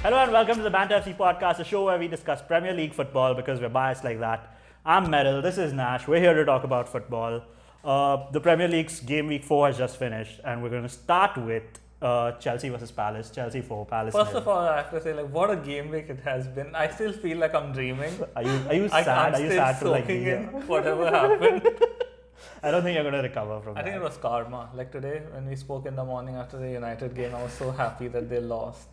Hello and welcome to the Banter FC podcast, a show where we discuss Premier League football because we're biased like that. I'm Meryl, this is Nash, we're here to talk about football. The Premier League's game week 4 has just finished and we're going to start with Chelsea versus Palace. Chelsea 4, Palace First 0. of all, I have to say, what a game week it has been. I still feel like I'm dreaming. Are you sad? I'm Are you still sad to like soaking be in here? whatever happened. I don't think you're going to recover from I that. think it was karma. Like today, when we spoke in the morning after the United game, I was so happy that they lost.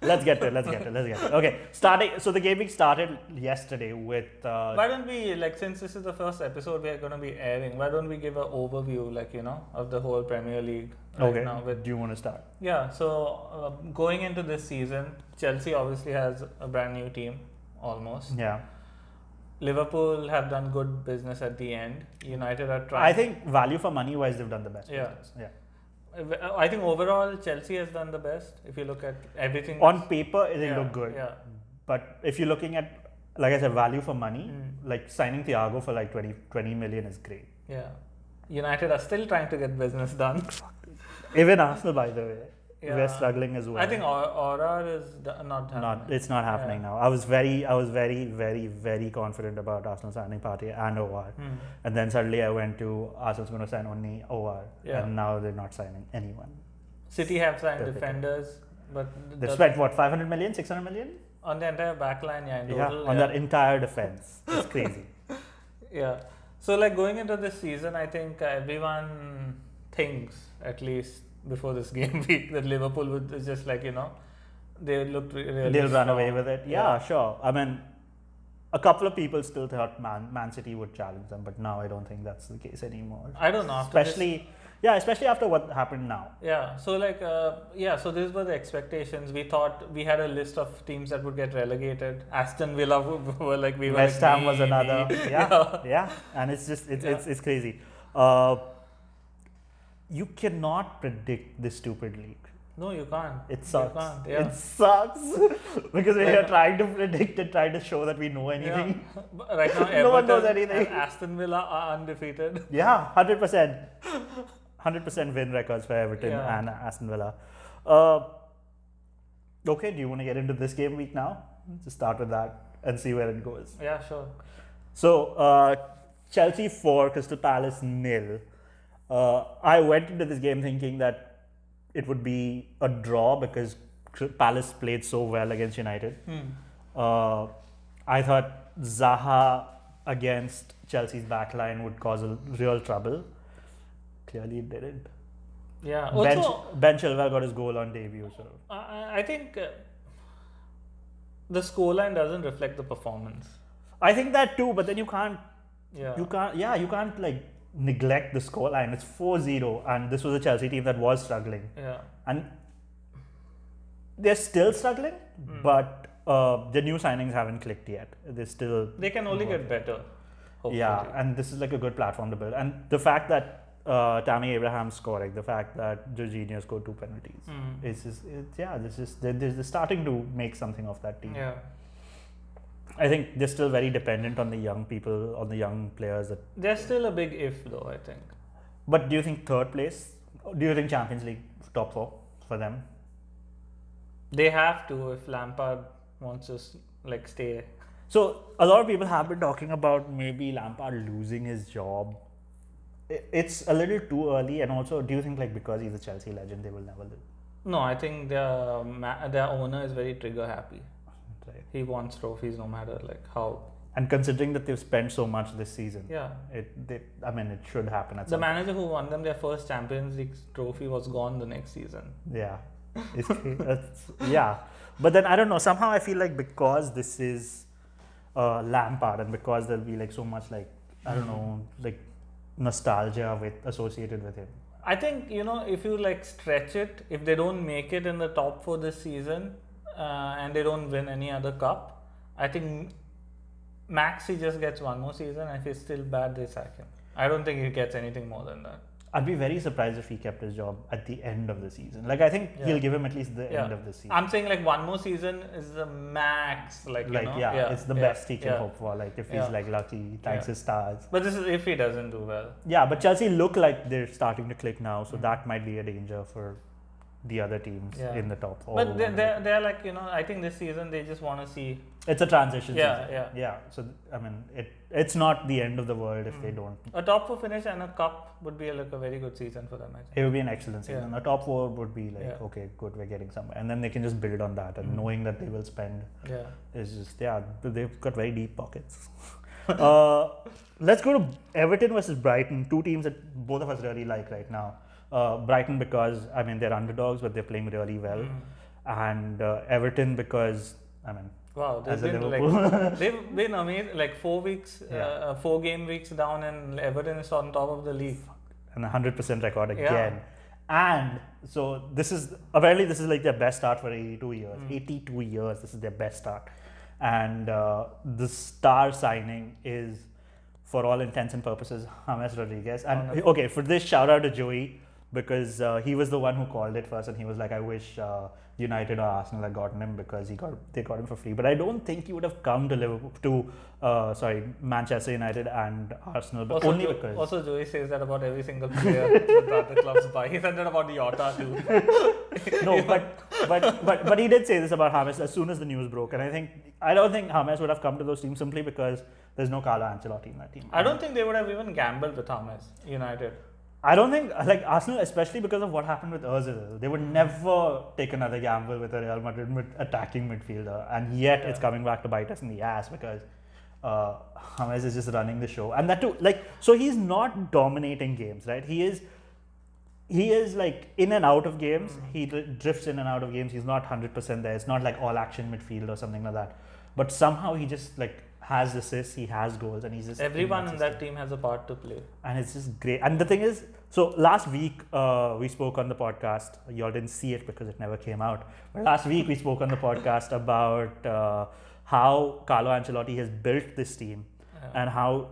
Let's get to it. Okay, so the game week started yesterday with... Why don't we, since this is the first episode we are going to be airing, why don't we give an overview, of the whole Premier League right now? Do you want to start? Yeah, so going into this season, Chelsea obviously has a brand new team, almost. Yeah. Liverpool have done good business at the end. United are trying. I think value for money wise, they've done the best. Yeah. business. Yeah. I think overall Chelsea has done the best if you look at everything. On paper, they look good. Yeah. But if you're looking at, like I said, value for money, like signing Thiago for like 20 million is great. Yeah. United are still trying to get business done. Even Arsenal, by the way, Yeah. we're struggling as well. I think Aura is not happening. It's not happening now. I was very, very confident about Arsenal signing Partey and OR. And then suddenly I went to Arsenal's going to sign only OR. Yeah. And now they're not signing anyone. City have signed Perfect. defenders, but They spent what, 500 million, 600 million? on the entire backline, in Yeah, total, on that entire defense. It's crazy. Yeah. So going into this season, I think everyone thinks, at least before this game week, that Liverpool would just they looked really They'll run strong. away with it. Yeah, sure. I mean, a couple of people still thought Man City would challenge them, but now I don't think that's the case anymore. I don't know. After Especially after what happened now. Yeah. So so these were the expectations. We thought we had a list of teams that would get relegated. Aston Villa were West Ham was another. me. Yeah. And it's just it's crazy. You cannot predict this stupid league. No, you can't. It sucks. You can't, yeah. It sucks because we are trying to predict and trying to show that we know anything. Yeah. But right now, No one knows Everton anything. and Aston Villa are undefeated. Yeah, 100%. 100% win records for Everton Yeah. and Aston Villa. Okay, do you want to get into this game week now? Just start with that and see where it goes. Yeah, sure. So, Chelsea 4, Crystal Palace 0. I went into this game thinking that it would be a draw because Palace played so well against United. I thought Zaha against Chelsea's backline would cause a real trouble. Clearly it didn't. Yeah. Ben Chilwell got his goal on debut. So I think the scoreline doesn't reflect the performance. I think that too, but then you can't Yeah. you can't neglect the scoreline. It's 4-0 and this was a Chelsea team that was struggling. Yeah. And they're still struggling, but the new signings haven't clicked yet. They can only get better. Hopefully. Yeah, and this is like a good platform to build. And the fact that Tammy Abraham's scoring, the fact that Jorginho scored 2 penalties, they're starting to make something of that team. Yeah. I think they're still very dependent on the young people, on the young players. They're still a big if, though, I think. But do you think third place? Do you think Champions League top 4 for them? They have to if Lampard wants to stay. So a lot of people have been talking about maybe Lampard losing his job. It's a little too early, and also, do you think because he's a Chelsea legend, they will never lose? No, I think their owner is very trigger happy. Right. He wants trophies no matter how. And considering that they've spent so much this season, Yeah. it should happen at The some manager who won them their first Champions League trophy was gone the next season. point. Yeah. Yeah. But then I don't know, somehow I feel because this is Lampard and because there'll be so much nostalgia associated with him. I think, if you stretch it, if they don't make it in the top 4 this season and they don't win any other cup, I think max he just gets one more season, and if he's still bad, they sack him. I don't think he gets anything more than that. I'd be very surprised if he kept his job at the end of the season. I think he'll give him at least the end of the season. I'm saying one more season is the max. It's the best he can hope for. If he's lucky, thanks his stars. But this is if he doesn't do well. Yeah, but Chelsea look like they're starting to click now, so that might be a danger for the other teams Yeah. in the top four. But they're like, I think this season they just want to see. It's a transition Yeah, season. yeah. Yeah. So I mean, it's not the end of the world if they don't. A top 4 finish and a cup would be like a very good season for them, I think. It would be an excellent season. Yeah. A top 4 would be like, Yeah. okay, good, we're getting somewhere, and then they can just build on that, and knowing that they will spend Yeah. is just they've got very deep pockets. Let's go to Everton versus Brighton, two teams that both of us really like right now. Brighton because I mean they're underdogs, but they're playing really well, and Everton because I mean. Wow, As a Liverpool. they've been amazing. Like 4 weeks, 4 game weeks down, and Everton is on top of the league. And 100% record again. Yeah. And so this is like their best start for 82 years. 82 years, this is their best start. And the star signing is, for all intents and purposes, James Rodriguez. And okay, for this, shout out to Joey, because he was the one who called it first, and he was like, I wish United or Arsenal had gotten him because they got him for free. But I don't think he would have come to Manchester United and Arsenal, but Also, only because. Also, Joey says that about every single player that the other clubs buy. He said that about Iota too. No, but he did say this about James as soon as the news broke, and I don't think James would have come to those teams simply because there's no Carlo Ancelotti in that team. I don't think they would have even gambled with James United. I don't think, like Arsenal, especially because of what happened with Ozil, they would never take another gamble with a Real Madrid attacking midfielder, and yet it's coming back to bite us in the ass because James is just running the show, and that too, like, so he's not dominating games, right? He is like in and out of games. He drifts in and out of games. He's not 100% there. It's not like all action midfield or something like that. But somehow he just like has assists, he has goals, and he's just Everyone in that team has a part to play. And it's just great. And the thing is, so last week we spoke on the podcast. Y'all didn't see it because it never came out. But last week we spoke on the podcast about how Carlo Ancelotti has built this team and how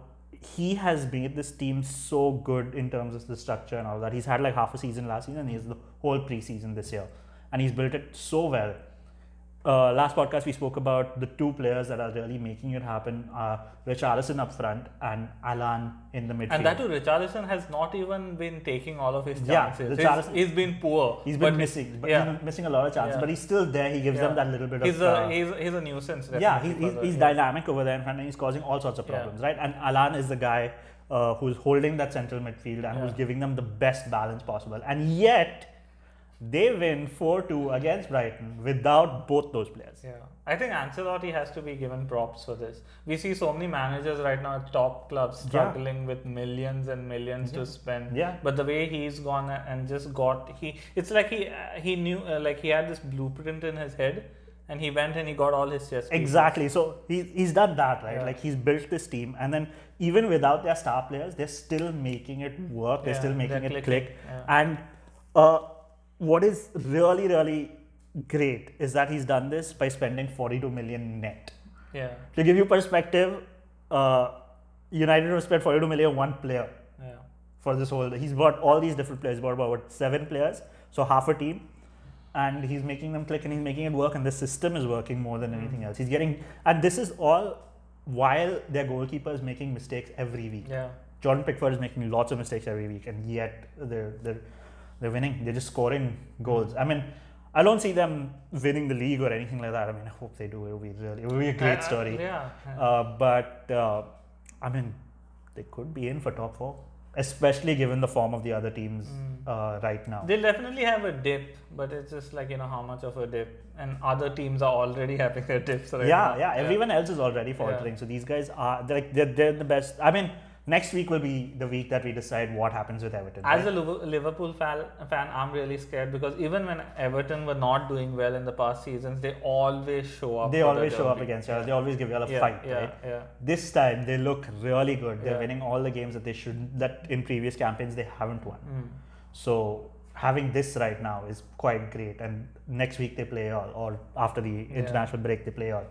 he has made this team so good in terms of the structure and all that. He's had like half a season last season, and he has the whole preseason this year, and he's built it so well. Last podcast we spoke about the two players that are really making it happen: Richarlison up front and Alan in the midfield. And that too, Richarlison has not even been taking all of his chances. Richarlison, he's been poor. He's been missing, but he's been missing a lot of chances. But he's still there. He gives them that little bit he's of. He's a nuisance. Yeah, he's dynamic over there in front, and he's causing all sorts of problems, right? And Alan is the guy who's holding that central midfield and who's giving them the best balance possible. And yet, they win 4-2 against Brighton without both those players. Yeah, I think Ancelotti has to be given props for this. We see so many managers right now at top clubs struggling with millions and millions to spend. Yeah. But the way he's gone and just it's like he knew, like he had this blueprint in his head, and he went and he got all his chess pieces. Exactly. So he's done that, right? Yeah. Like he's built this team, and then even without their star players, they're still making it work. They're still making it click. Yeah. And what is really, really great is that he's done this by spending 42 million net. Yeah. To give you perspective, United have spent 42 million one player for this whole. He's bought all these different players. He's bought about 7 players, so half a team, and he's making them click and he's making it work. And the system is working more than anything else. He's getting, and this is all while their goalkeeper is making mistakes every week. Yeah. Jordan Pickford is making lots of mistakes every week, and yet they're winning. They're just scoring goals. I mean, I don't see them winning the league or anything like that. I mean, I hope they do. It will be a great story. But I mean, they could be in for top 4, especially given the form of the other teams right now. They'll definitely have a dip, but it's just like, how much of a dip. And other teams are already having their dips right now. Yeah. Everyone else is already faltering. So these guys they're the best. I mean, next week will be the week that we decide what happens with Everton. As a Liverpool fan, I'm really scared because even when Everton were not doing well in the past seasons, they always show up. They always show up against you. They always give you a fight, right? Yeah. This time they look really good. They're winning all the games that in previous campaigns they haven't won. So having this right now is quite great. And next week they play all, or after the international break they play all.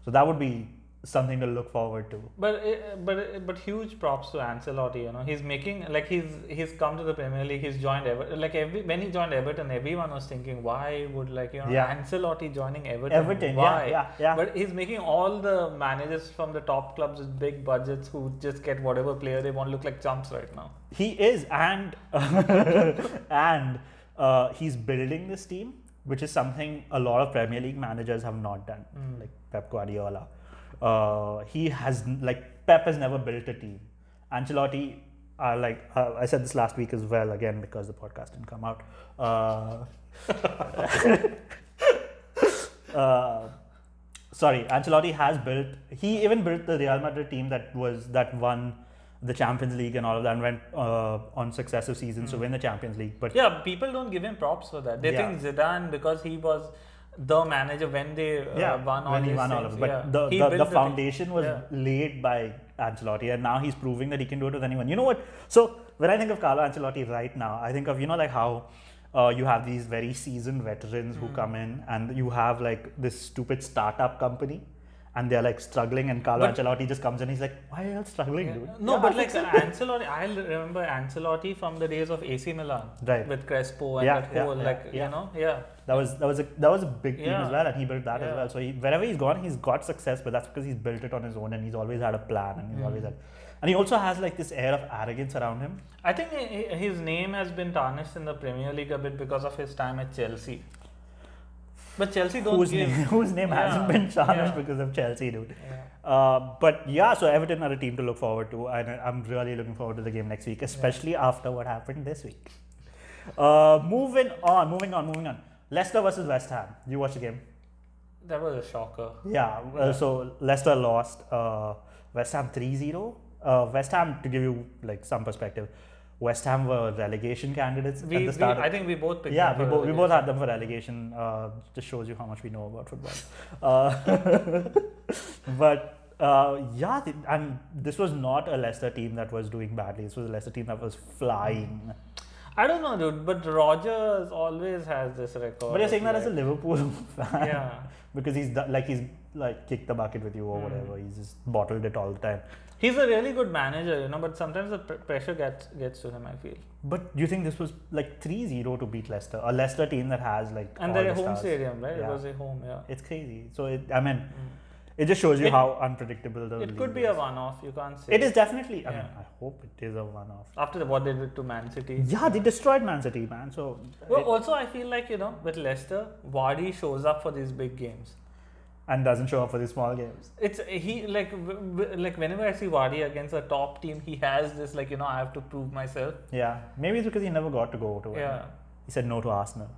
So that would be something to look forward to. But huge props to Ancelotti. He's making, like, he's come to the Premier League. He's joined Everton. Like when he joined Everton, everyone was thinking, why would Ancelotti joining Everton? Why? Yeah. But he's making all the managers from the top clubs with big budgets who just get whatever player they want look like chumps right now. He is, and he's building this team, which is something a lot of Premier League managers have not done, like Pep Guardiola. Pep has never built a team. Ancelotti, I said this last week as well, again because the podcast didn't come out. Ancelotti has built. He even built the Real Madrid team that won the Champions League and all of that, and went on successive seasons to win the Champions League. But yeah, people don't give him props for that. They think Zidane, because he was the manager when they won all these things. But the foundation was laid by Ancelotti, and now he's proving that he can do it with anyone. You know what? So when I think of Carlo Ancelotti right now, I think of how you have these very seasoned veterans who come in, and you have like this stupid startup company, and they're like struggling, and Carlo Ancelotti just comes in, he's like, why are you all struggling, dude? No, but like Ancelotti, I remember Ancelotti from the days of AC Milan, with Crespo and That was a big team as well, and he built that as well. So wherever he's gone, he's got success, but that's because he's built it on his own, and he's always had a plan, and and he also has like this air of arrogance around him. I think his name has been tarnished in the Premier League a bit because of his time at Chelsea. But Chelsea whose name hasn't been tarnished because of Chelsea, dude. So Everton are a team to look forward to, and I'm really looking forward to the game next week, especially after what happened this week. Moving on. Leicester versus West Ham. You watched the game? That was a shocker. So Leicester lost. West Ham 3-0. West Ham, to give you like some perspective, West Ham were relegation candidates at the start. I think we both picked them for we both had them for relegation. Just shows you how much we know about football. And this was not a Leicester team that was doing badly. This was a Leicester team that was flying. I don't know, dude, but Rodgers always has this record. But you're saying that as a Liverpool fan, because he's kicked the bucket with you or whatever. He's just bottled it all the time. He's a really good manager, but sometimes the pressure gets to him, I feel. But do you think this was like 3-0 to beat Leicester? A Leicester team that has like and their home stadium, right? It was a home, It's crazy. So it just shows you how unpredictable the league is. It could be a one-off, you can't say. It is definitely. I hope it is a one-off. After what they did to Man City. Yeah, they destroyed Man City, man. So. Also I feel like with Leicester, Vardy shows up for these big games. And doesn't show up for the small games. Whenever I see Vardy against a top team, he has this I have to prove myself. Yeah, maybe it's because he never got to go to it. Yeah. He said no to Arsenal.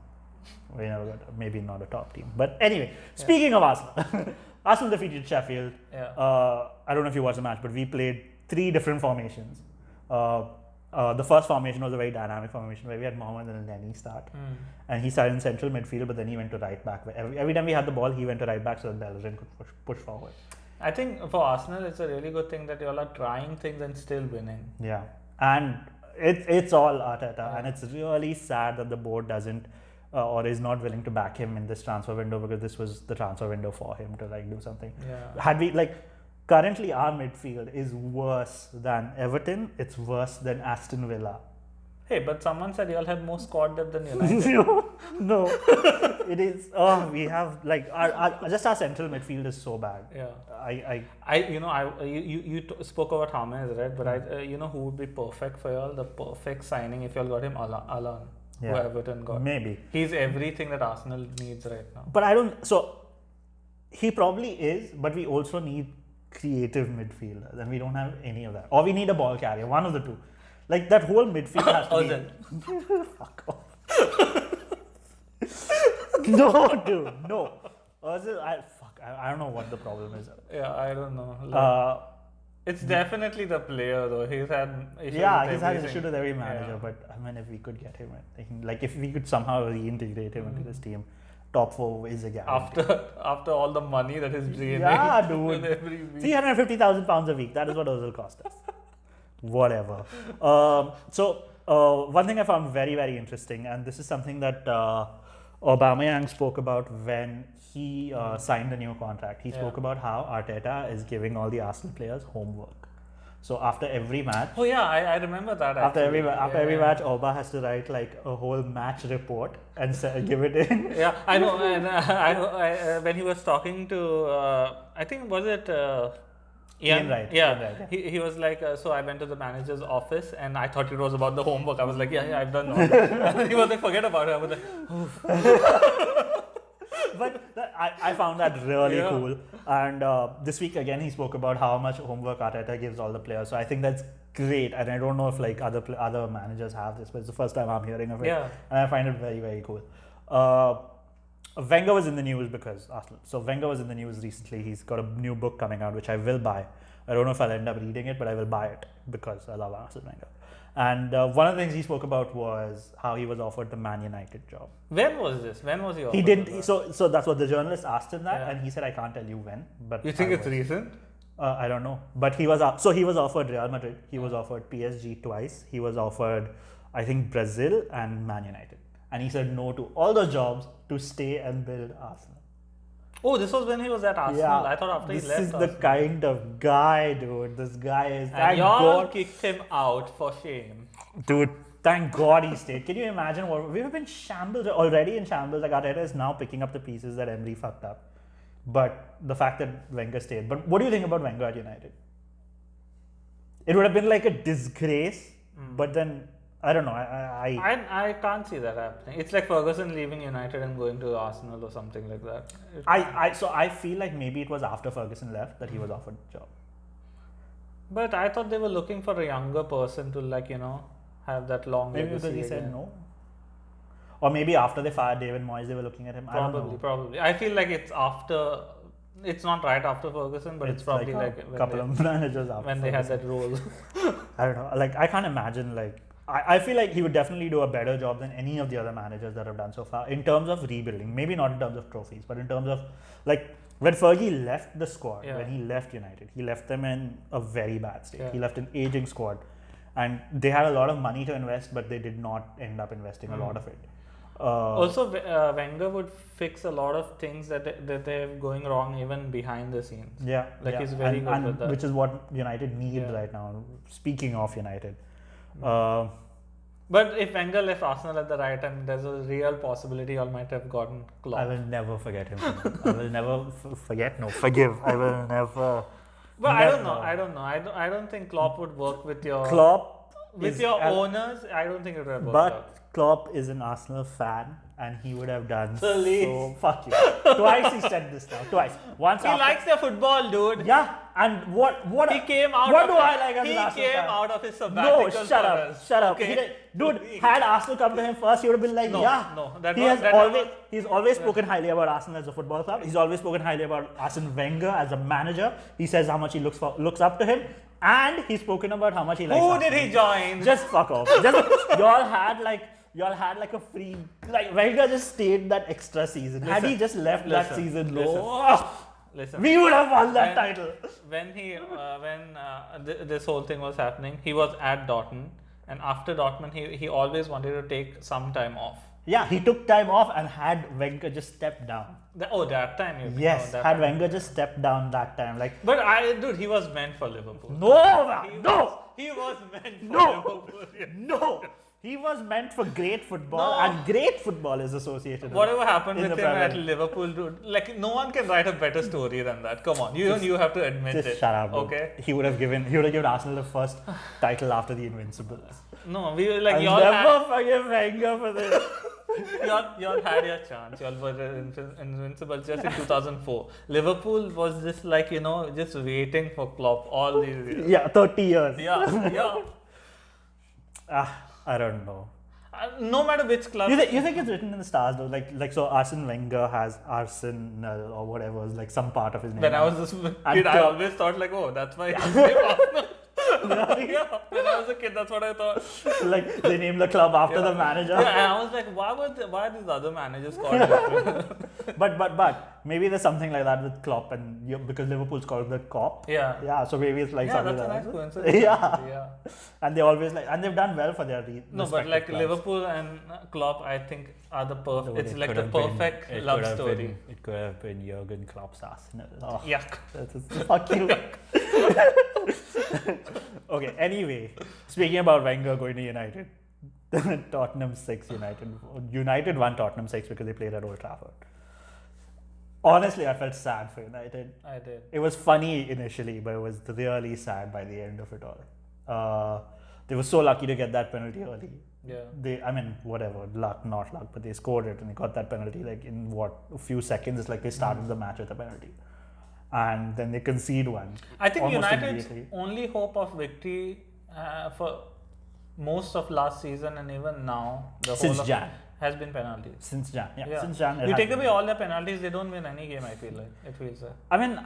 We never got. Maybe not a top team, but anyway. Speaking of Arsenal, Arsenal defeated Sheffield. Yeah. I don't know if you watched the match, but we played 3 different formations. The first formation was a very dynamic formation where we had Mohamed and Lenny start. And he started in central midfield, but then he went to right back. Every time we had the ball, he went to right back so that Bellerin could push forward. I think for Arsenal, it's a really good thing that you all are trying things and still winning. Yeah. And it's all Arteta. And it's really sad that the board doesn't or is not willing to back him in this transfer window, because this was the transfer window for him to do something. Yeah. Had we currently our midfield is worse than Everton, it's worse than Aston Villa. Hey, but someone said you all had more squad depth than United. No. It is. We have our central midfield is so bad. Yeah. You spoke about James, right? But who would be perfect for y'all? The perfect signing if y'all got him, Alan. Who Everton got. Maybe. He's everything that Arsenal needs right now. But I don't. So he probably is, but we also need creative midfielders, and we don't have any of that. Or we need a ball carrier, one of the two. That whole midfield has to be. Fuck off. No, dude, no. I don't know what the problem is. Yeah, I don't know. It's definitely the player though. He's had issues. Yeah, he's had issues with every manager. But if we could get him, if we could somehow reintegrate him into this team, top 4 is a guarantee. After all the money that is draining. Yeah, dude. £350,000 a week. That is what Ozil cost us. Whatever. One thing I found very, very interesting, and this is something that Aubameyang spoke about when he signed a new contract. He spoke about how Arteta is giving all the Arsenal players homework. So after every match. Oh yeah, I remember that. After every match, Auba has to write a whole match report and give it in. Yeah, I know. And when he was talking to, I think was it Ian Wright. Yeah. Ian Wright, He was like, so I went to the manager's office and I thought it was about the homework. I was like, yeah, I've done all that. He was like, forget about it. I was like, But I found that really Yeah. cool. And this week again, he spoke about how much homework Arteta gives all the players. So I think that's great. And I don't know if like other managers have this, but it's the first time I'm hearing of it. Yeah. And I find it very, very cool. Wenger was in the news because Arsenal. So Wenger was in the news recently. He's got a new book coming out, which I will buy. I don't know if I'll end up reading it, but I will buy it because I love Arsene Wenger. And one of the things he spoke about was how he was offered the Man United job. when was this? When was he offered? He didn't. So that's what the journalist asked him that, Yeah. and he said, "I can't tell you when." But You think I it's was- recent? I don't know. But he was he was offered Real Madrid. He was offered PSG twice. He was offered, I think, Brazil and Man United, and he said no to all those jobs to stay and build Arsenal. Oh, this was when he was at Arsenal. I thought after this he left is the Arsenal. kind of guy, dude. This guy is. And Thank y'all God, kicked him out for shame. dude. Thank God he stayed. Can you imagine what we've been shambles already in shambles? Like Arteta is now picking up the pieces that Emery fucked up. But the fact that Wenger stayed. But what do you think about Wenger at United? It would have been like a disgrace, but then I don't know. I can't see that happening. It's like Ferguson leaving United and going to Arsenal or something like that. So I feel like maybe it was after Ferguson left that he was offered the job. But I thought they were looking for a younger person to have that long Maybe legacy because he said again. no. Or maybe after they fired David Moyes, they were looking at him. I don't know. Probably. I feel like it's after. It's not right after Ferguson, but it's probably like a when couple of managers after when they had Ferguson. that role. I don't know. Like I can't imagine. Like I feel like he would definitely do a better job than any of the other managers that have done so far in terms of rebuilding. Maybe not in terms of trophies, but in terms of like when Fergie left the squad, Yeah. when he left United, he left them in a very bad state. Yeah. He left an aging squad, and they had a lot of money to invest, but they did not end up investing a lot of it. Also, Wenger would fix a lot of things that they have going wrong even behind the scenes. Yeah, Like, yeah. he's very good with that. which is what United need Yeah. right now. Speaking of United, But if Wenger left Arsenal at the right time, there's a real possibility y'all might have gotten Klopp. I will never forget him. I will never forget. No, forgive. I will never. But I don't never. know. I don't think Klopp would work with your Klopp with is your an- owners. I don't think it would have worked But out. Klopp is an Arsenal fan, and he would have done Please. so. Fuck you. Twice he said this now. Twice. Once He after. likes their football, dude. Yeah, and what He came out. What of do I like as He an Arsenal came fan? out of his sabbatical. No, shut for up, us. shut up. Okay. Dude, had Arsenal come to him first, he would have been like, No, yeah. no, that he was- has that always was- he's always spoken highly about Arsenal as a football club. He's always spoken highly about Arsene Wenger as a manager. He says how much he looks up to him, and he's spoken about how much he likes. Who Arsenal. did he join? Just fuck off. Just y'all had like a free Wenger just stayed that extra season. Had he just left that listen, season, listen. Listen. we would have won that When- title. When this whole thing was happening, he was at Dortmund, and after Dortmund, he always wanted to take some time off. Yeah, he took time off and had Wenger just step down. That time you Yes, that had time. Wenger just stepped down that time, like But dude, he was meant for Liverpool. no, man, no, He was meant for No. Liverpool. no. He was meant for great football, No. and great football is associated. Whatever happened in with the him Premier at League. Liverpool, dude, like no one can write a better story than that. Come on, you have to admit Just it. shut up. Dude. Okay. He would have given Arsenal the first title after the Invincibles. No, we were like I'll y'all never forgive Wenger for this. y'all had your chance. Y'all were invincible just in 2004. Liverpool was just like just waiting for Klopp all these years. Yeah, 30 years. Yeah. I don't know. No matter which club. You think it's written in the stars though? Like so Arsene Wenger has Arsenal or whatever, like some part of his name. When I was this And kid, I Klopp- always thought like, oh, that's why his name Arsenal. Yeah, when I was a kid, that's what I thought. like they named the club after the manager. Yeah, and I was like, why are these other managers called different? But maybe there's something like that with Klopp and because Liverpool's called the Cop. Yeah. Yeah, so maybe it's like Yeah, something that's a like nice that. coincidence. Yeah. And they always and they've done well for their No, but respective like clubs. Liverpool and Klopp, I think are the perfect. Dude, It's it like could the have been- perfect it love could have story. been- it could have been Jurgen Klopp's Arsenal. Oh, Yuck. fuck you. Okay, anyway, speaking about Wenger going to United, Tottenham 6 United. United won Tottenham 6 because they played at Old Trafford. Honestly, I felt sad for United. I did. It was funny initially, but it was really sad by the end of it all. They were so lucky to get that penalty early. Yeah. I mean, whatever, luck, not luck, but they scored it and they got that penalty like in a few seconds. It's like they started the match with a penalty. And then they concede one. I think almost United's immediately. only hope of victory for most of last season and even now, the Since whole of Jan. has been penalties. Since Jan. Yeah, Yeah. since Jan. You take away all their penalties, they don't win any game, I feel like. It feels like. I mean,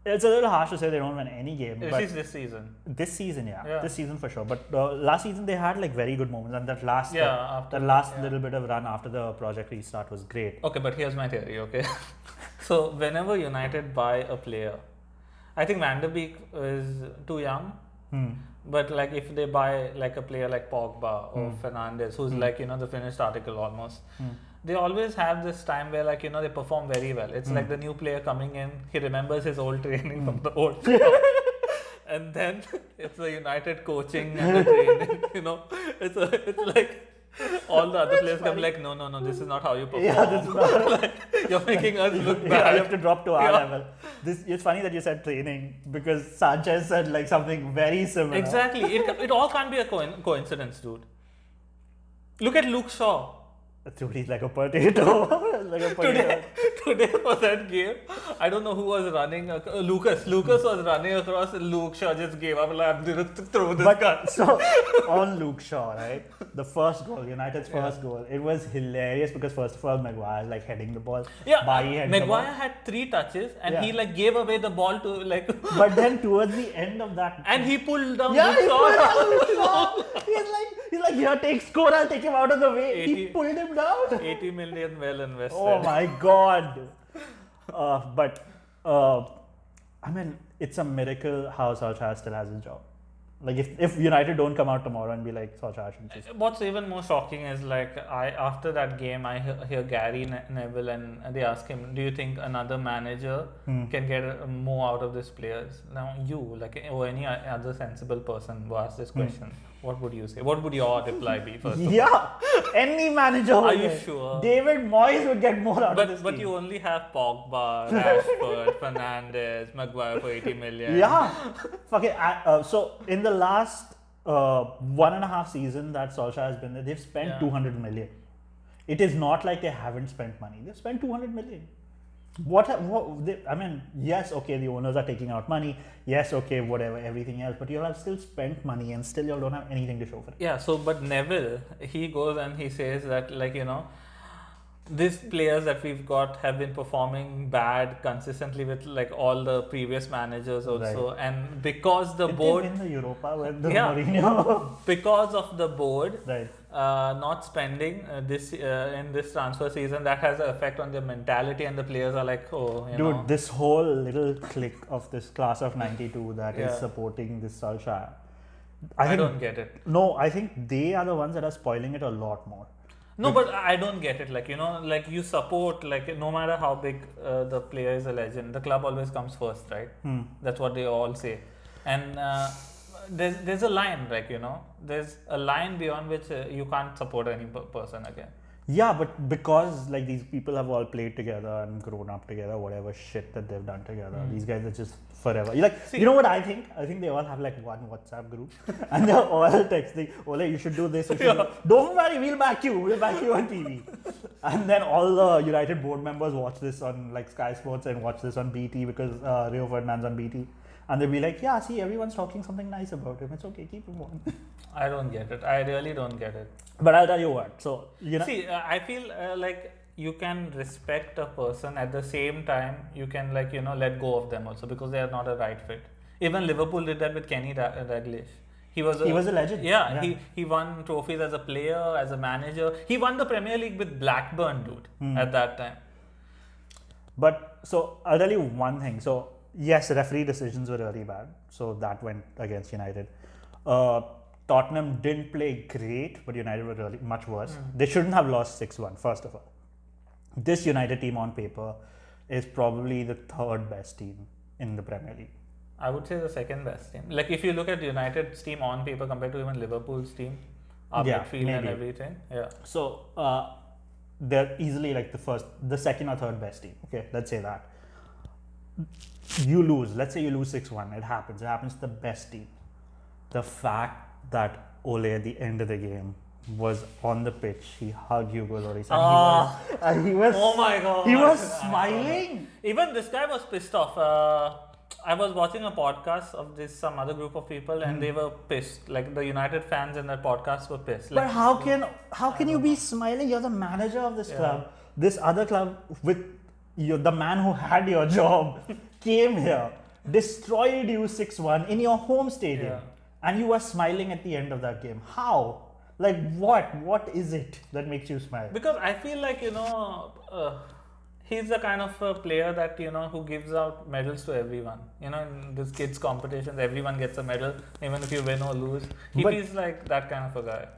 it's a little harsh to say they don't win any game. At but least this season. this season, Yeah. this season for sure. But last season they had like very good moments, and that last after little bit of run after the project restart was great. Okay, but here's my theory, okay? So, whenever United buy a player, I think Van der Beek is too young. But like if they buy like a player like Pogba or Fernandes, who's like, the finished article almost, they always have this time where like, they perform very well. It's like the new player coming in, he remembers his old training from the old and then it's the United coaching and the training, it's like all the other players come like, no, this is not how you perform. Yeah, this is not like, you're making us look bad. Yeah, you have to drop to our level. It's funny that you said training because Sanchez said like something very similar. Exactly. It all can't be a coincidence, dude. Look at Luke Shaw. Dude, he's like a potato. like a potato. Today for that game, I don't know who was running. Lucas was running across. Luke Shaw just gave up. Like, I'm going to throw this gun. So, on Luke Shaw, right? The first goal, United's first goal, it was hilarious because first of all, Maguire like heading the ball. Yeah, Bailly heading the ball. Maguire had 3 touches and he like gave away the ball to like. But then towards the end of that, and he pulled down yeah, Luke he Shaw. pulled down Luke Shaw. He's like, here, take score. I'll take him out of the way. 80 He pulled him down. 80 million well invested. Oh my god. I mean, it's a miracle how Solskjaer still has his job. Like if United don't come out tomorrow and be like Solskjaer should just. What's even more shocking is like after that game I hear Gary Neville and they ask him, do you think another manager can get more out of these players? Now you like or any other sensible person who asks this question, what would you say? What would your reply be first? Yeah, any manager. Are you sure? David Moyes would get more out of this But team. you only have Pogba, Rashford, Fernandes, Maguire for 80 million. Yeah. Fuck it. So in the last 1.5 season that Solskjaer has been there, they've spent 200 million. It is not like they haven't spent money. They've spent 200 million. I mean, yes, okay, the owners are taking out money. Yes, okay, whatever, everything else. But you'll have still spent money and still you don't have anything to show for it. Yeah, so but Neville, he goes and he says that like, these players that we've got have been performing bad consistently with like all the previous managers also. Right. And because the board... in the Europa with the Mourinho. Because of the board right. Not spending this in this transfer season, that has an effect on their mentality and the players are like, Dude, this whole little clique of this class of 92 that is supporting this Solskjaer. I don't get it. No, I think they are the ones that are spoiling it a lot more. No, but I don't get it. Like, like you support, like no matter how big the player is a legend, the club always comes first, right? That's what they all say. And there's a line, like, there's a line beyond which you can't support any person again. Yeah, but because like these people have all played together and grown up together, whatever shit that they've done together, these guys are just forever. You know what I think? I think they all have like one WhatsApp group and they're all texting, Ole, you should do this. Don't worry, we'll back you on TV. And then all the United board members watch this on like Sky Sports and watch this on BT because Rio Ferdinand's on BT. And they'll be like, yeah, see, everyone's talking something nice about him. It's okay, keep him on. I don't get it. I really don't get it. But I'll tell you what. So, see, I feel like you can respect a person at the same time you can like, let go of them also because they are not a right fit. Even Liverpool did that with Kenny Dalglish. He was a legend. Yeah, he won trophies as a player, as a manager. He won the Premier League with Blackburn, dude, at that time. But, so, I'll tell you one thing. So, yes, referee decisions were really bad. So, that went against United. Tottenham didn't play great, but United were really much worse. They shouldn't have lost 6-1, first of all. This United team on paper is probably the 3rd best team in the Premier League. I would say the 2nd best team. Like if you look at United's team on paper compared to even Liverpool's team, midfield and everything. Yeah. So, they're easily like the second or third best team. Okay, let's say that. You lose. Let's say you lose 6-1. It happens. It happens to the best team. The fact that Ole at the end of the game was on the pitch, he hugged Hugo Lloris, and he was. Oh my god! He was smiling. Even this guy was pissed off. I was watching a podcast of some other group of people, and they were pissed. Like the United fans in that podcast were pissed. But how can you be smiling? You're the manager of this club. This other club with the man who had your job came here, destroyed you 6-1 in your home stadium, and you were smiling at the end of that game. How? Like what? What is it that makes you smile? Because I feel like he's the kind of player that who gives out medals to everyone. In this kids competitions, everyone gets a medal, even if you win or lose. He feels like that kind of a guy.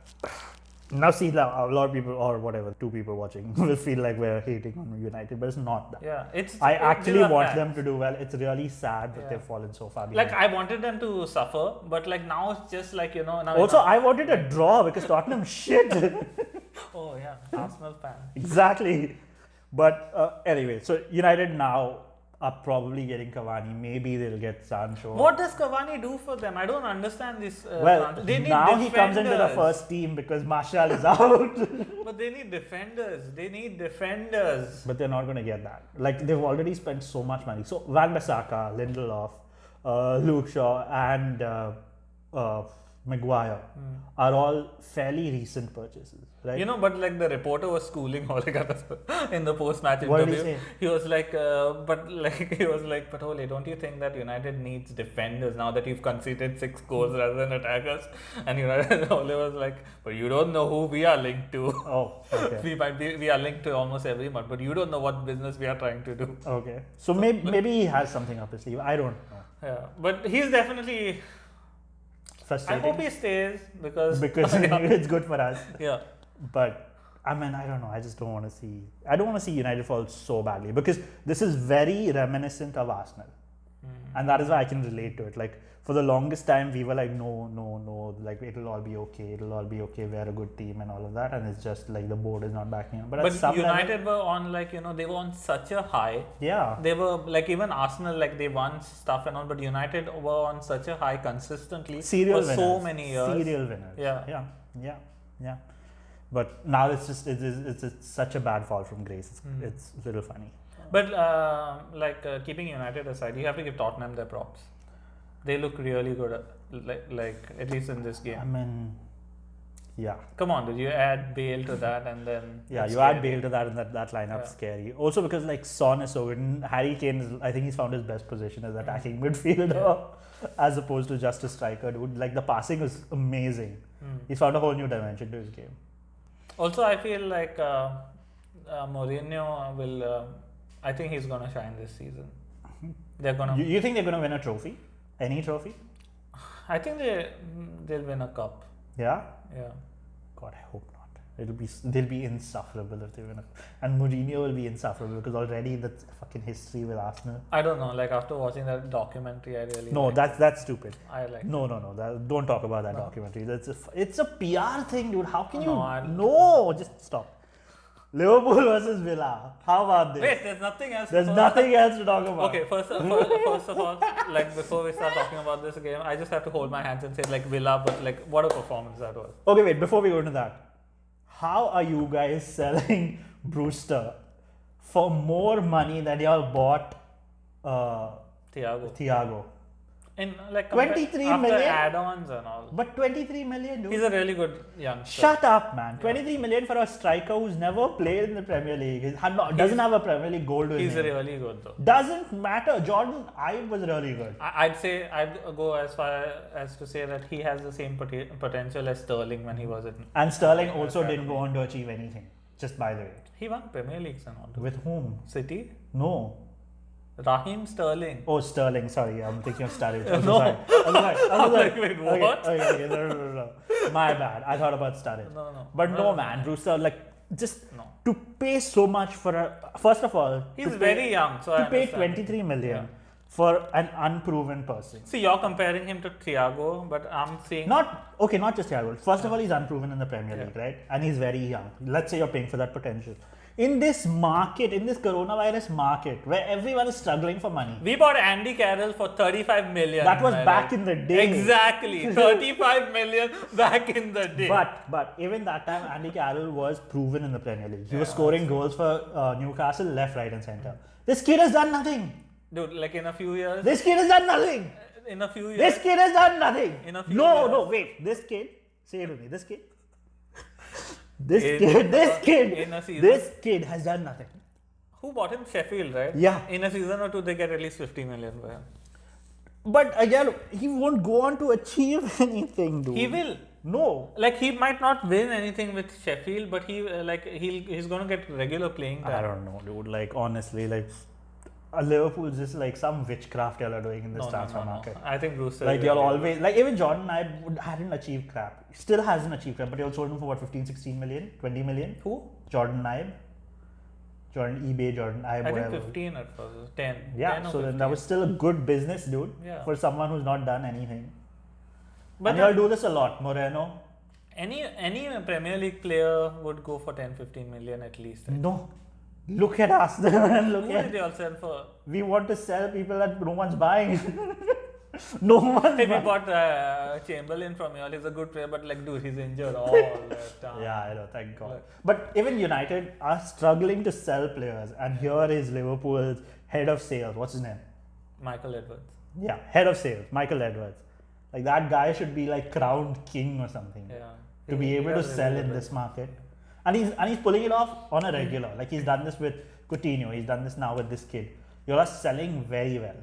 Now see, a lot of people, or whatever, 2 people watching will feel like we're hating on United, but it's not that. Yeah, I actually want them to do well. It's really sad that they've fallen so far behind. Like I wanted them to suffer, but like now it's just like now. Also, I wanted a draw because Tottenham shit. Oh yeah, Arsenal fan. Exactly. But anyway, so United now are probably getting Cavani. Maybe they'll get Sancho. What does Cavani do for them? I don't understand this. Well, they need now defenders. He comes into the first team because Martial is out. But they need defenders. But they're not going to get that. Like they've already spent so much money. So Wan-Bissaka, Lindelof, Luke Shaw, and Maguire are all fairly recent purchases, right? But like the reporter was schooling Ole Gunnar in the post-match interview. What did he say? He was like, but Ole, don't you think that United needs defenders now that you've conceded 6 goals rather than attackers? And Ole was like, but you don't know who we are linked to. Oh, okay. we are linked to almost everyone, but you don't know what business we are trying to do. Okay, so maybe he has something up his sleeve. I don't know. Yeah, but he's definitely. I hope he stays because it's good for us. Yeah. But I mean, I don't know. I just don't want to see. I don't want to see United fall so badly because this is very reminiscent of Arsenal, and that is why I can relate to it. Like for the longest time, we were like, no, like it'll all be okay. We're a good team and all of that, and it's just like the board is not backing up. But United were on they were on such a high. Yeah. They were like even Arsenal, like they won stuff and all, but United were on such a high consistently Serial winners. So many years. Serial winners. Yeah. But now it's such a bad fall from grace. It's a little funny. But keeping United aside, you have to give Tottenham their props. They look really good, like at least in this game. I mean, yeah. Come on, did you add Bale to that and then? Yeah, you add Bale to that and that lineup's scary. Also because like Son is so good. And Harry Kane I think he's found his best position as attacking midfielder as opposed to just a striker. Dude, like the passing is amazing. He's found a whole new dimension to his game. Also, I feel like Mourinho will. I think he's gonna shine this season. They're gonna. You think they're gonna win a trophy? Any trophy? I think they'll win a cup. Yeah. Yeah. God, I hope not. They'll be insufferable if they win and Mourinho will be insufferable because already the fucking history with Arsenal. I don't know. Like after watching that documentary, I really. No, that's stupid. I like. No. Don't talk about that documentary. It's a PR thing, dude. How can you? No, just stop. Liverpool versus Villa. How about this? Wait, there's nothing else. There's nothing else to talk about. Okay, first of all, like before we start talking about this game, I just have to hold my hands and say like Villa, but like what a performance that was. Okay, wait. Before we go into that, how are you guys selling Brewster for more money than y'all bought Thiago? In like 23 after million add-ons and all. But 23 million, dude. He's a really good youngster. Shut up, man. 23 million for a striker who's never played in the Premier League. Doesn't have a Premier League goal to his name. He's really good though. Doesn't matter. Jordan Ibe was really good. I'd go as far as to say that he has the same potential as Sterling when he was in. And Sterling also didn't go on to achieve anything. Just by the way. He won Premier Leagues and all. With whom? City? No. Raheem Sterling. Oh, Sterling. Sorry, I'm thinking of Sturridge. I'm No. sorry. I was like, wait, what? Okay, no. My bad. I thought about Sturridge. No. But no, man. Brewster, like, just No. to pay so much for a... First of all... He's very young, so to I pay understand. 23 million for an unproven person. See, you're comparing him to Thiago, but I'm saying Not just Thiago. First of all, he's unproven in the Premier League, right? And he's very young. Let's say you're paying for that potential. In this market, in this coronavirus market, where everyone is struggling for money. we bought Andy Carroll for 35 million. That was back in the day. Exactly, 35 million back in the day. But even that time, Andy Carroll was proven in the Premier League. He was scoring goals for Newcastle, left, right, and centre. This kid has done nothing. Dude, like in a few years. This kid has done nothing. In a few years. This kid has done nothing. In a few years. No, wait. This kid, say it with me. This kid. This kid has done nothing. Who bought him? Sheffield, right? Yeah. In a season or two, they get at least 50 million for him. But again, he won't go on to achieve anything, dude. He will. No. Like he might not win anything with Sheffield, but he's going to get regular playing time. I don't know, dude. Like honestly, like Liverpool is just like some witchcraft y'all are doing in this transfer market. I think Bruce. Like y'all always, like even Jordan hadn't achieved crap. Still hasn't achieved crap, but y'all sold him for what, 15, 16 million, 20 million? Who? Jordan Ibe. Jordan Ibe, I whatever. think 15 at first, 10. Yeah, 10 or so 15. then that was still a good business, dude. Yeah. For someone who's not done anything. But and y'all do this a lot. Moreno. Any Premier League player would go for 10, 15 million at least. Right? No. Look at us and look Who at. did they all sell for? We want to sell people that no one's buying. No one's Hey, we buying. bought Chamberlain from y'all. He's a good player, but like, dude, he's injured all the time. Yeah, I know, thank God. But even United are struggling to sell players, and here is Liverpool's head of sales. What's his name? Michael Edwards. Yeah, head of sales, Michael Edwards. Like that guy should be like crowned king or something. Yeah. To be able to sell in this market. And he's pulling it off on a regular. Like he's done this with Coutinho, he's done this now with this kid. You are selling very well.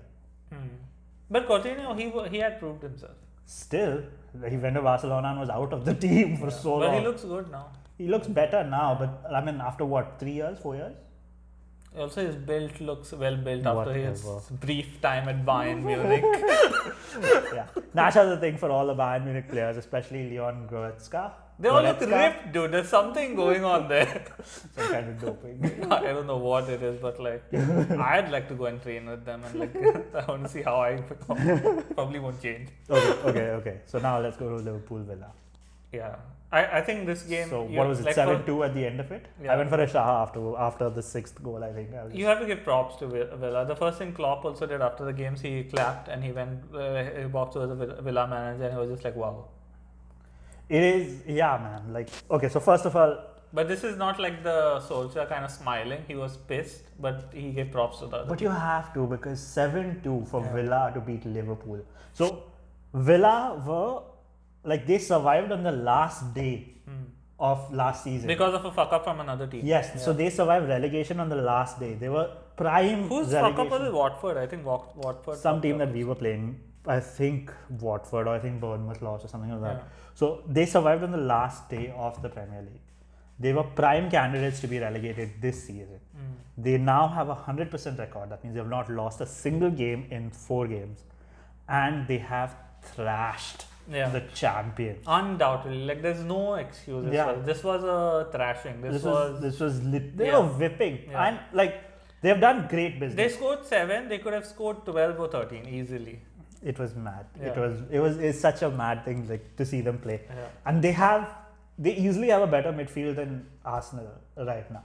But Coutinho, he had proved himself. Still, he went to Barcelona and was out of the team for so long. But he looks good now. He looks better now, but I mean, after what, 3 years, 4 years? Also, his build looks well built after his Whatever. brief time at Bayern Munich. Yeah. Nash has a thing for all the Bayern Munich players, especially Leon Goretzka. They all look ripped, dude. There's something going on there. Some kind of doping. I don't know what it is, but like, I'd like to go and train with them and like, I want to see how I perform. Probably won't change. Okay. So now let's go to Liverpool Villa. Yeah. I think this game. So what was it, like 7-2 at the end of it? Yeah. I went for a Shaha after the 6th goal, I think. You have to give props to Villa. The first thing Klopp also did after the games, he clapped and he went, he walked towards the Villa manager and he was just like, wow. It is, yeah, man. Like, okay, so first of all, But this is not like the Solskjær kind of smiling. He was pissed, but he gave props to the other. but you have to, because 7-2 for Villa to beat Liverpool. So Villa were, like, they survived on the last day of last season. Because of a fuck up from another team. Yes, so they survived relegation on the last day. They were prime Whose relegation. fuck up was it? Watford. I think Watford. Some team that we were playing, I think Watford or I think Bournemouth lost or something like that. Yeah. So they survived on the last day of the Premier League. They were prime candidates to be relegated this season. They now have a 100% record. That means they have not lost a single game in 4 games. And they have thrashed the champions. Undoubtedly. Like, there's no excuses. Yeah. For this was a thrashing. This was They were whipping. Yeah. And like, they have done great They business. scored 7. They could have scored 12 or 13 easily. It was mad. Yeah. It's such a mad thing, like, to see them play. Yeah. And they easily have a better midfield than Arsenal right now.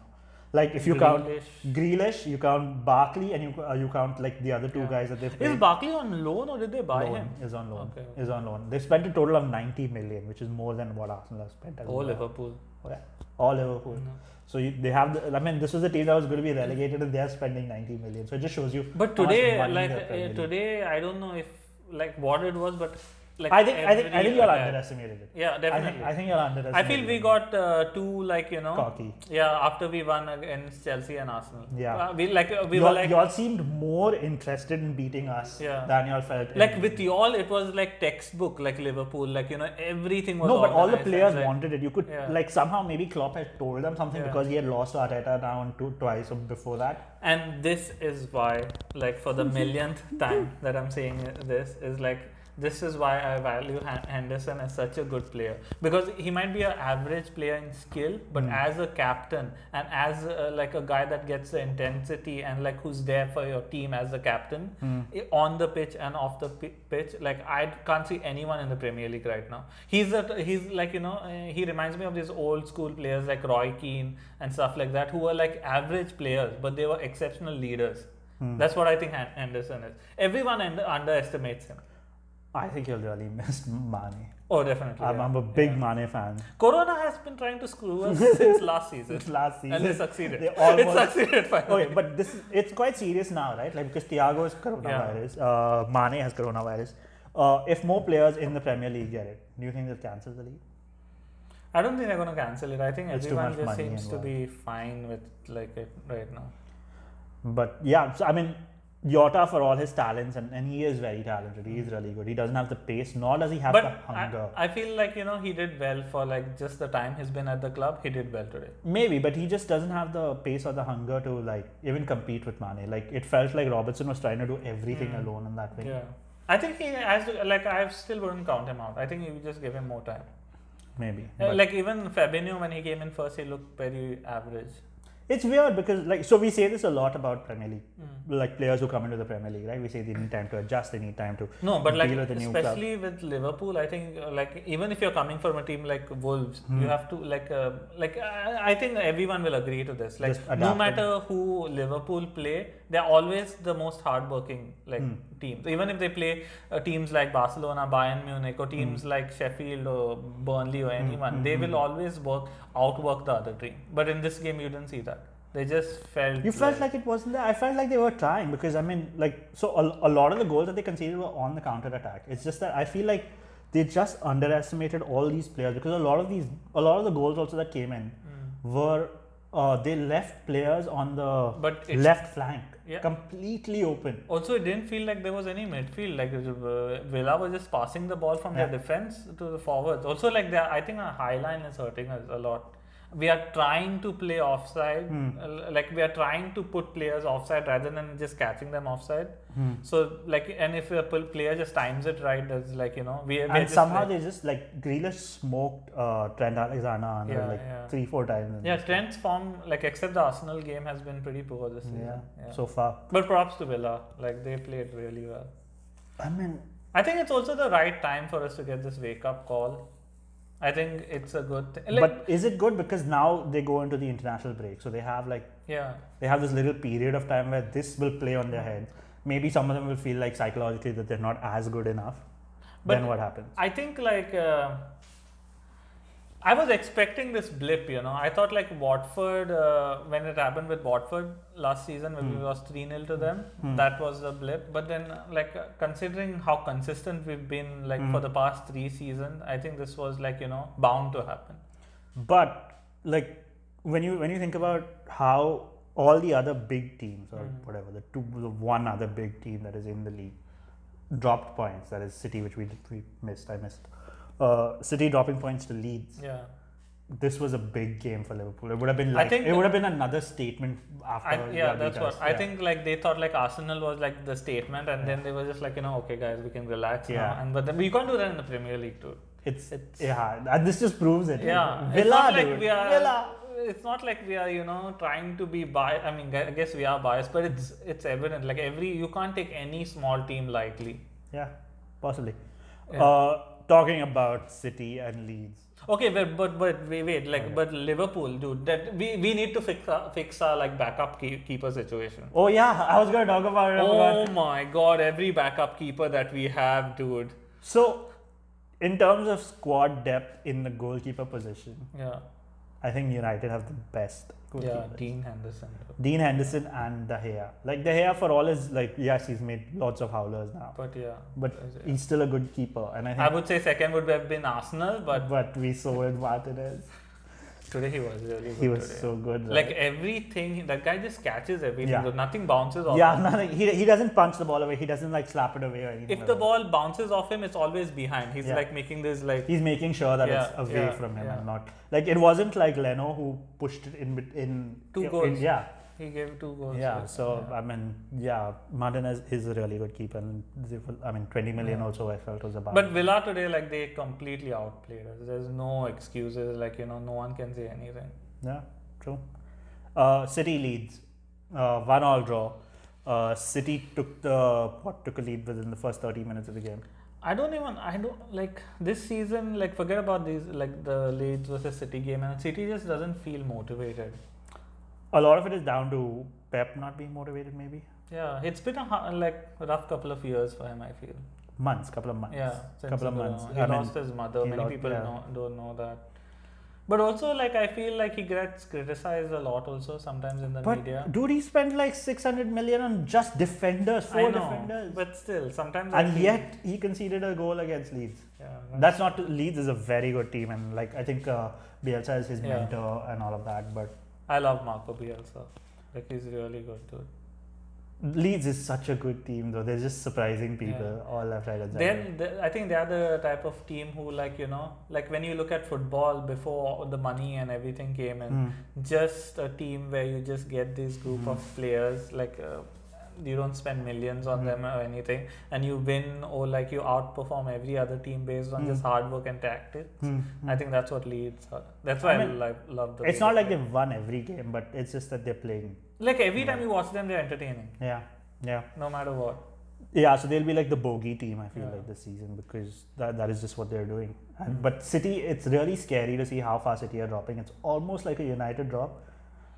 Like, if you count Grealish, you count Barkley, and you count like the other 2 guys that they've played. Is Barkley on loan or did they buy him? Is on loan. Okay. Is on loan. They spent a total of 90 million, which is more than what Arsenal has spent. Liverpool. Yeah. All Liverpool. So they have this was the team that was going to be relegated, and they are spending 90 million. So it just shows you. But how much today, money like they're spending. today, I don't know if like what it was, but like I think you're underestimating it. Yeah, definitely. I think you're underestimating. I feel we got 2 cocky. Yeah, after we won against Chelsea and Arsenal. Yeah. Y'all seemed more interested in beating us than y'all felt. Like with y'all, it was like textbook, like Liverpool, like everything was. No, but all the organized players and, like, wanted it. You could like somehow maybe Klopp had told them something because he had lost to Arteta now twice before that. And this is why, like for the millionth time that I'm saying this, is like this is why I value Henderson as such a good player, because he might be an average player in skill, but as a captain and as like a guy that gets the intensity and like who's there for your team as the captain on the pitch and off the pitch, like I can't see anyone in the Premier League right now. He's like, you know, he reminds me of these old school players like Roy Keane and stuff like that, who were like average players, but they were exceptional leaders. That's what I think Henderson is. Everyone underestimates him. I think you'll really miss Mane. Oh, definitely. I'm a big Mane fan. Corona has been trying to screw us since last season. And they succeeded. It succeeded finally. Okay, but it's quite serious now, right? Like, because Thiago has coronavirus, Mane has coronavirus. If more players in the Premier League get it, do you think they'll cancel the league? I don't think they're going to cancel it. I think It's everyone just seems to be fine with like it right now. But yeah, so I mean, Jota, for all his talents, and he is very talented, he is really good. He doesn't have the pace, nor does he have the hunger. I feel like, you know, he did well for like just the time he's been at the club. He did well today. Maybe, but he just doesn't have the pace or the hunger to like even compete with Mane. Like, it felt like Robertson was trying to do everything alone in that wing. Yeah, I think he has to, like, I still wouldn't count him out. I think you just give him more time. Maybe. Like even Fabinho, when he came in first, he looked very average. It's weird because, like, so we say this a lot about Premier League, like players who come into the Premier League, right? We say they need time to adjust, they need time to but like deal with a new club. especially with Liverpool, I think like even if you're coming from a team like Wolves, you have to like I think everyone will agree to this. Like no matter who Liverpool play, they're always the most hardworking like teams. Even if they play teams like Barcelona, Bayern Munich, or teams like Sheffield or Burnley or anyone, they will always outwork the other team. But in this game, you didn't see that. They just felt. You felt like it wasn't there. I felt like they were trying because, I mean, like, so a lot of the goals that they conceded were on the counter attack. It's just that I feel like they just underestimated all these players, because a lot of the goals also that came in were they left players on the left flank completely open. Also, it didn't feel like there was any midfield. Like Villa was just passing the ball from their defense to the forwards. Also, like I think our high line is hurting us a lot. We are trying to play offside, like we are trying to put players offside rather than just catching them offside. So like, and if a player just times it right, there's like, you know, and somehow they just like Grealish smoked Trent Alexander-Arnold 3-4 times. Yeah, Trent's form, like except the Arsenal game, has been pretty poor this season. So far. But props to Villa, like they played really well. I mean, I think it's also the right time for us to get this wake up call. I think it's a good thing. Like, but is it good because now they go into the international break, so they have like they have this little period of time where this will play on their heads. Maybe some of them will feel like psychologically that they're not as good enough. But then what happens? I think like I was expecting this blip, you know. I thought like Watford, when it happened with Watford last season when we lost 3-0 to them, that was a blip. But then like considering how consistent we've been like for the past 3 seasons, I think this was like, you know, bound to happen. But like when you think about how all the other big teams or whatever, the one other big team that is in the league dropped points, that is City, which I missed. City dropping points to Leeds. Yeah. This was a big game for Liverpool. It would have been like it would have been another statement after. That's what I think. Like they thought like Arsenal was like the statement, and then they were just like, you know, okay guys, we can relax now. And but then we can't do that in the Premier League too. It's and this just proves it. Yeah, Villa. It's not like we are, you know, trying to be biased. I mean, I guess we are biased, but it's evident. Like you can't take any small team lightly. Yeah, possibly. Yeah. Talking about City and Leeds. Okay, but wait, like, but Liverpool, dude, that we need to fix our like backup keeper situation. Oh yeah, I was going to talk about it. Oh my God, every backup keeper that we have, dude. So, in terms of squad depth in the goalkeeper position, I think United have the best goalkeepers. Yeah, Dean Henderson and De Gea. Like De Gea, for all his like, yes, he's made lots of howlers now. But he's still a good keeper, and I would say second would have been Arsenal, but we saw it Martinez. Today he was really good. He was so good. Like everything, that guy just catches everything. Yeah. Nothing bounces off him. Yeah, nothing. He doesn't punch the ball away. He doesn't like slap it away or anything. If the ball bounces off him, it's always behind. He's like making this like. He's making sure that it's away from him and not like it wasn't like Leno who pushed it in 2 goals. he gave 2 goals. Yeah, so I mean, yeah, Martinez is a really good keeper. And I mean, 20 million also I felt was about. But Villa today, like they completely outplayed us. There's no excuses. Like no one can say anything. Yeah, true. City leads, 1-1 draw. City took a lead within the first 30 minutes of the game. I don't like this season. Like forget about these like the Leeds versus City game, and City just doesn't feel motivated. A lot of it is down to Pep not being motivated, maybe. Yeah, it's been a rough couple of years for him. I feel. Couple of months. Yeah, couple of months. He lost his mother. Many people don't know that. But also, like I feel like he gets criticized a lot. Also, sometimes in the media. Dude, he spent like 600 million on just defenders, defenders. But still, sometimes. And yet he conceded a goal against Leeds. Yeah, that's not Leeds is a very good team, and like I think Bielsa is his mentor and all of that. But I love Marco Bielsa. Like he's really good, dude. Leeds is such a good team, though. They're just surprising people, all left, right, and center. I think they are the type of team who, like like when you look at football before the money and everything came in, just a team where you just get this group of players, like you don't spend millions on them or anything, and you win or like you outperform every other team based on just hard work and tactics. I think that's what Leeds are. That's why I love the. It's not like they've won every game, but it's just that they're playing. Like every time you watch them, they're entertaining. Yeah. No matter what. Yeah, so they'll be like the bogey team, I feel like, this season, because that is just what they're doing. But City, it's really scary to see how far City are dropping. It's almost like a United drop.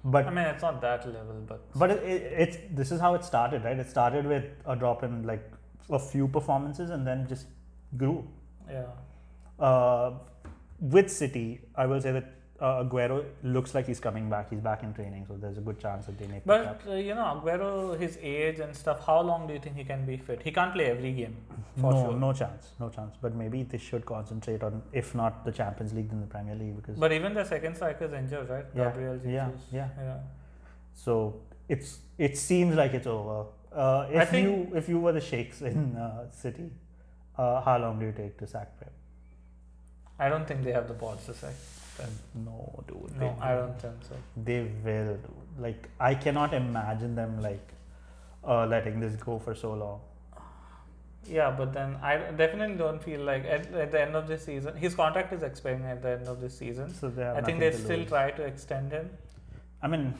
But I mean, it's not that level, but it's this is how it started, right? It started with a drop in like a few performances and then just grew. Yeah. With City, I will say that Aguero looks like he's coming back. He's back in training, so there's a good chance that they may. But Aguero, his age and stuff. How long do you think he can be fit? He can't play every game. No chance. But maybe they should concentrate on, if not the Champions League, then the Premier League, because. But even the second striker is injured, right? Yeah. Gabriel Jesus. Yeah. So it seems like it's over. If you were the sheikhs in City, how long do you take to sack Pep? I don't think they have the balls to sack. No, dude. No, I don't think so. They will. Like, I cannot imagine them letting this go for so long. Yeah, but then I definitely don't feel like at the end of this season, his contract is expiring at the end of this season. So I think they still try to extend him. I mean,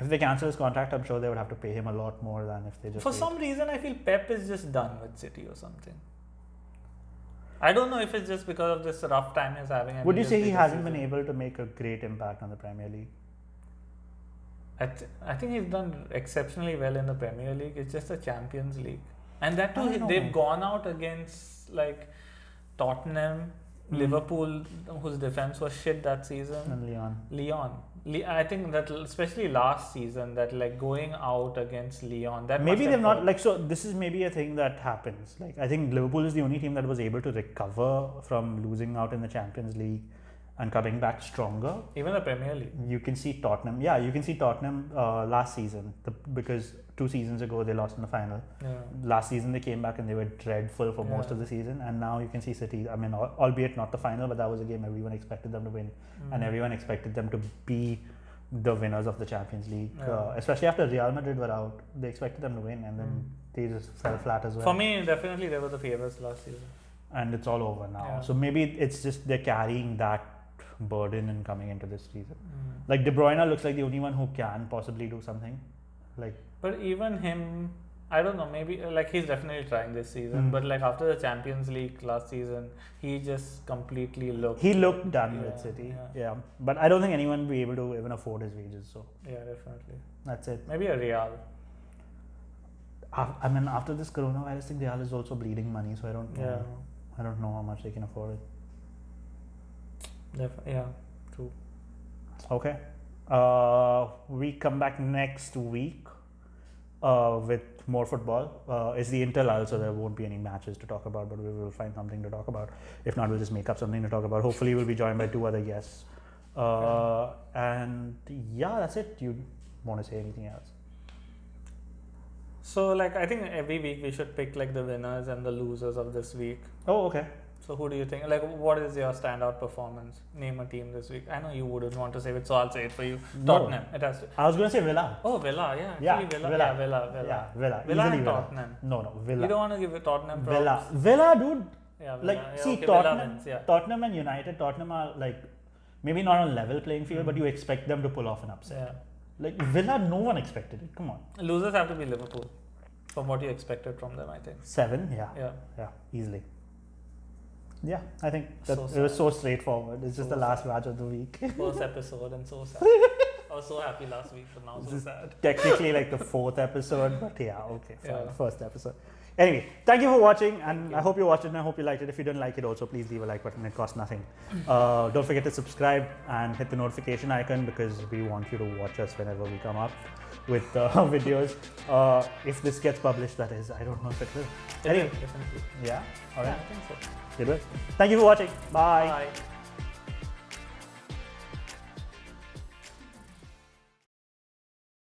if they cancel his contract, I'm sure they would have to pay him a lot more than if they just. For some reason, I feel Pep is just done with City or something. I don't know if it's just because of this rough time he's having. Would you say he hasn't been able to make a great impact on the Premier League? I think he's done exceptionally well in the Premier League. It's just the Champions League. And that too, they've gone out against like Tottenham, Liverpool, whose defense was shit that season. And Lyon. I think that especially last season, that like going out against Lyon, that maybe they've not like, so this is maybe a thing that happens. Like, I think Liverpool is the only team that was able to recover from losing out in the Champions League and coming back stronger. Even the Premier League. You can see Tottenham. Yeah, you can see Tottenham last season because 2 seasons ago they lost in the final. Yeah. Last season they came back and they were dreadful for most of the season. And now you can see City. I mean, albeit not the final, but that was a game everyone expected them to win, and everyone expected them to be the winners of the Champions League. Especially after Real Madrid were out, they expected them to win, and then they just fell flat as well. For me, definitely they were the favorites last season. And it's all over now. Yeah. So maybe it's just they're carrying that burden and coming into this season. Like De Bruyne looks like the only one who can possibly do something. Like, but even him, I don't know, maybe like he's definitely trying this season, but like after the Champions League last season, he just completely looked done with City. Yeah. But I don't think anyone will be able to even afford his wages. So yeah, definitely. That's it. Maybe a Real. I mean, after this coronavirus thing, Real is also bleeding money, so I don't know. Yeah. I don't know how much they can afford it. Yeah, true. Okay. We come back next week with more football. It's the interlull, so there won't be any matches to talk about, but we will find something to talk about. If not, we'll just make up something to talk about. Hopefully, we'll be joined by 2 other guests. And yeah, that's it. You want to say anything else? So, like, I think every week we should pick like the winners and the losers of this week. Oh, okay. So who do you think? Like, what is your standout performance? Name a team this week. I know you wouldn't want to say it, so I'll say it for you. No. Tottenham. It has to. I was going to say Villa. Oh, Villa. Yeah. Yeah, Actually, Villa. Villa. Yeah, Villa. Yeah, Villa. Villa Easily and Villa. Tottenham. No, Villa. You don't want to give it Tottenham props. Villa. Villa, dude. Yeah, Villa. Like, Yeah, see, okay, Villa Tottenham, wins, yeah. Tottenham and United, Tottenham are like, maybe not on level playing field, but you expect them to pull off an upset. Yeah. Like, Villa, no one expected it. Come on. Losers have to be Liverpool, from what you expected from them, I think. 7, yeah. Yeah. Yeah, easily. Yeah, I think that So it was sad. so straightforward. It's just So the last sad. match of the week. First episode and so sad. I was so happy last week, but now so sad. Technically like the 4th episode, but yeah, okay, fine. Yeah. First episode. Anyway, thank you for watching, and I hope you watched it and I hope you liked it. If you didn't like it also, please leave a like button. It costs nothing. Don't forget to subscribe and hit the notification icon because we want you to watch us whenever we come up with videos. If this gets published, that is, I don't know if it will. Anyway, Definitely. yeah, Yeah, alright. I think so. Good. Thank you for watching. Bye. Bye.